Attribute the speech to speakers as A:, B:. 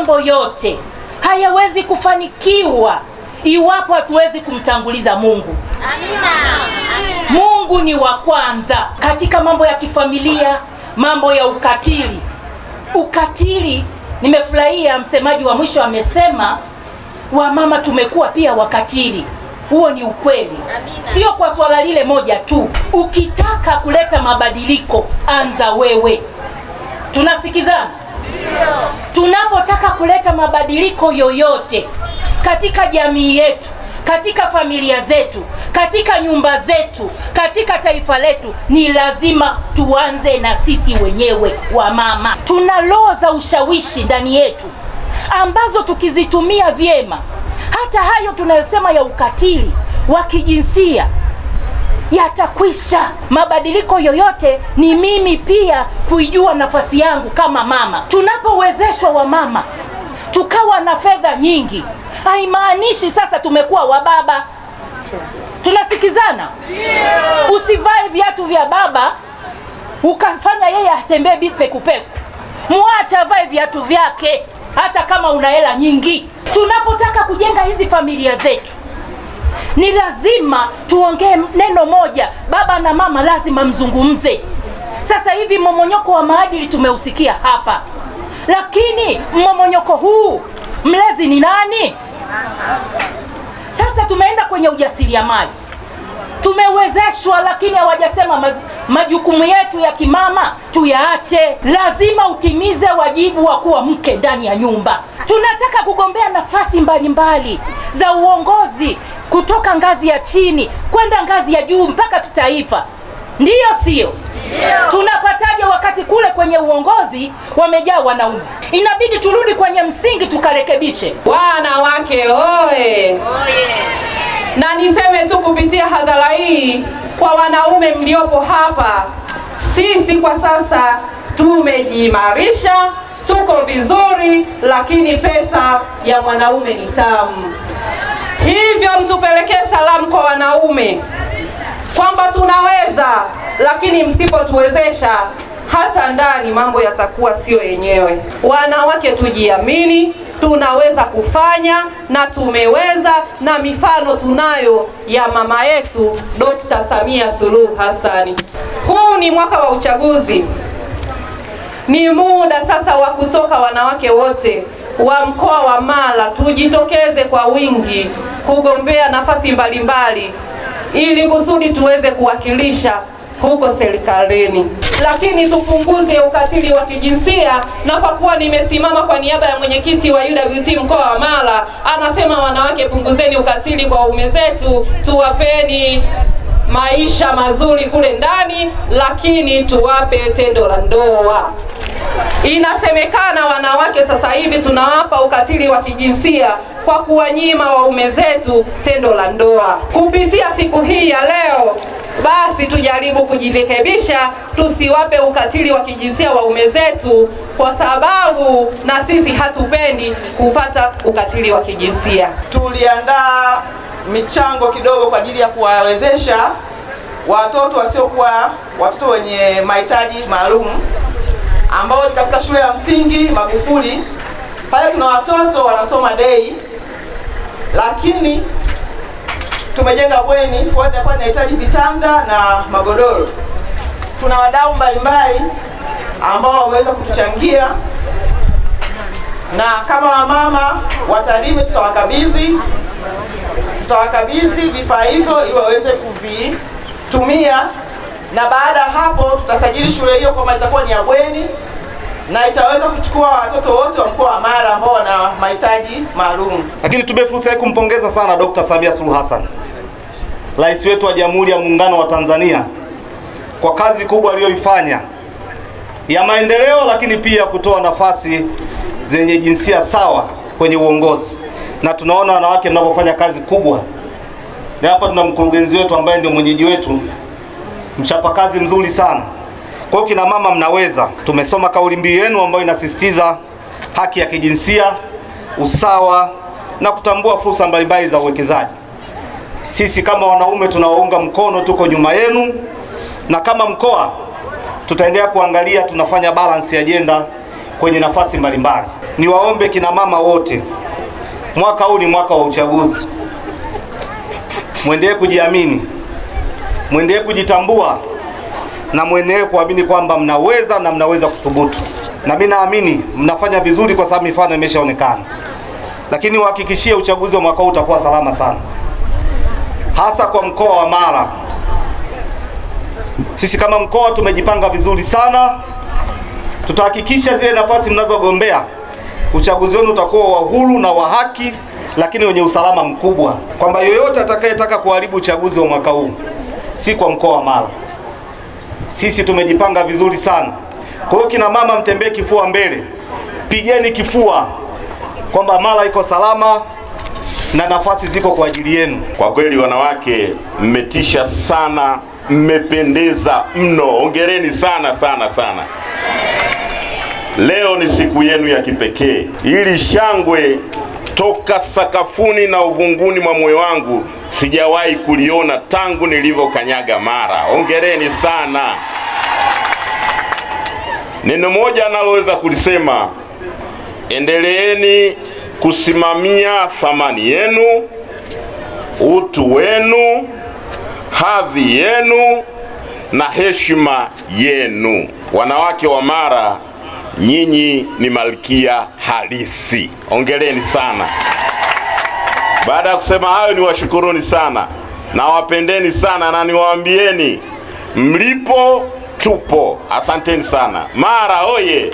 A: mambo yote hayawezi kufanikiwa iwapo hatuwezi kumtanguliza Mungu. Amina. Mungu ni wa kwanza katika mambo ya kifamilia, mambo ya ukatili. Ukatili, nimefurahia msemaji wa mwisho amesema wamama tumekuwa pia wakatili. Huo ni ukweli. Sio kwa swala lile moja tu. Ukitaka kuleta mabadiliko, anza wewe. Tunasikizana? Tunapotaka kuleta mabadiliko yoyote katika jamii yetu, katika familia zetu, katika nyumba zetu, katika taifa letu, ni lazima tuanze na sisi wenyewe wa mama. Tuna roho za ushawishi ndani yetu ambazo tukizitumia vyema, hata hayo tunayosema ya ukatili wa kijinsia yatakwisha. Mabadiliko yoyote ni mimi pia kuijua nafasi yangu kama mama. Tunapowezeshwa wa mama tukawa na fedha nyingi, haimaanishi sasa tumekuwa wa baba. Tunasikizana? Usivae viatu vya baba ukafanya yeye atembee pekupeku. Muache avae viatu vyake hata kama una hela nyingi. Tunapotaka kujenga hizi familia zetu, ni lazima tuongee neno moja. Baba na mama lazima mzungumze. Sasa hivi mmomonyoko wa maadili tumeusikia hapa, lakini mmomonyoko huu mlezi ni nani? Sasa tumeenda kwenye ujasiriamali, tumewezeshwa, lakini hawajasema majukumu yetu ya kimama tuyaache. Lazima utimize wajibu wa kuwa mke ndani ya nyumba. Tunataka kugombea nafasi mbalimbali za uongozi kutoka ngazi ya chini kwenda ngazi ya juu mpaka taifa. Ndiyo sio? Tunapataje wakati kule kwenye uongozi wamejaa wanaume? Inabidi turudi kwenye msingi tukarekebishe.
B: Wanawake oye! Na niseme tu kupitia hadhara hii kwa wanaume mliopo hapa, sisi kwa sasa tumejimarisha, tuko vizuri, lakini pesa ya mwanaume ni tamu. Hivyo mtupelekee salamu kwa wanaume kwamba tunaweza, lakini msipotuwezesha hata ndani mambo yatakuwa sio yenyewe. Wanawake tujiamini, tunaweza kufanya na tumeweza, na mifano tunayo ya mama yetu Dr. Samia Suluhu Hassan. Huu ni mwaka wa uchaguzi. Ni muda sasa wa kutoka wanawake wote wa mkoa wa Mara tujitokeze kwa wingi kugombea nafasi mbalimbali ili kusudi tuweze kuwakilisha huko serikalini. Lakini tupunguze ukatili wa kijinsia, na kwa kuwa nimesimama kwa niaba ya mwenyekiti wa UWT mkoa wa Mara, anasema wanawake punguzeni ukatili kwa waume zetu, tuwapeni maisha mazuri kule ndani, lakini tuwape tendo la ndoa. Inasemekana wanawake sasa hivi tunawapa ukatili wa kijinsia kwa kuwanyima waume zetu tendo la ndoa. Kupitia siku hii ya leo, basi tujaribu kujirekebisha, tusiwape ukatili wa kijinsia waume zetu, kwa sababu na sisi hatupendi kupata ukatili wa kijinsia.
C: Tuliandaa michango kidogo kwa ajili ya kuwawezesha watoto wasiokuwa watoto wenye mahitaji maalum ambao ni katika shule ya msingi Magufuli. Pale tuna watoto wanasoma day, lakini tumejenga bweni kwa hiyo inahitaji vitanda na magodoro. Tuna wadau mbalimbali ambao wameweza kutuchangia, na kama wamama watalime tutawakabidhi vifaa hivyo ili waweze kuvitumia, na baada ya hapo tutasajili shule hiyo kama itakuwa ni ya bweni na itaweza kuchukua watoto wote wa mkoa wa Mara ambao wana mahitaji maalum.
D: Lakini tume fursa hii kumpongeza sana Dr. Samia Suluhu Hassan, Rais wetu wa Jamhuri ya Muungano wa Tanzania, kwa kazi kubwa aliyoifanya ya maendeleo, lakini pia kutoa nafasi zenye jinsia sawa kwenye uongozi. Na tunaona wanawake mnapofanya kazi kubwa. Na hapa tuna mkurugenzi wetu ambaye ndio mwenyeji wetu, mchapa kazi mzuri sana. Kwa hiyo kina mama mnaweza. Tumesoma kauli mbiu yenu ambayo inasisitiza haki ya kijinsia, usawa na kutambua fursa mbalimbali za uwekezaji. Sisi kama wanaume tunawaunga mkono, tuko nyuma yenu, na kama mkoa tutaendelea kuangalia tunafanya balance ya agenda kwenye nafasi mbalimbali. niwaombe kina mama wote, mwaka huu ni mwaka wa uchaguzi. Mwendelee kujiamini, mwendelee kujitambua, na mwendelee kuamini kwamba mnaweza na mnaweza kuthubutu. Na mimi naamini mnafanya vizuri kwa sababu mifano imeshaonekana. Lakini uhakikishie uchaguzi wa mwaka huu utakuwa salama sana. Hasa kwa mkoa wa Mara. Sisi kama mkoa tumejipanga vizuri sana. Tutahakikisha zile nafasi mnazogombea uchaguzi wenu utakuwa wa huru na wa haki, lakini wenye usalama mkubwa. Kwamba yoyote atakayetaka kuharibu uchaguzi wa mwaka huu si kwa mkoa wa Mara. Sisi tumejipanga vizuri sana. Kwa hiyo kina mama mtembee kifua mbele. Pigeni kifua kwamba Mara iko salama na nafasi ziko kwa ajili yenu.
E: Kwa kweli wanawake mmetisha sana, mmependeza mno. Hongereni sana sana sana. Leo ni siku yenu ya kipekee. Ili shangwe toka sakafuni na uvunguni mwa moyo wangu sijawahi kuliona tangu nilivyokanyaga Mara. Hongereni sana. Neno moja naloweza kulisema, endeleeni kusimamia thamani yenu, utu wenu, hadhi yenu na heshima yenu. Wanawake wa Mara, nyinyi ni malkia halisi. Hongereni sana. Baada ya kusema hayo, niwashukuruni sana na wapendeni sana, na niwaambieni mlipo tupo. Asanteni sana. Mara oye!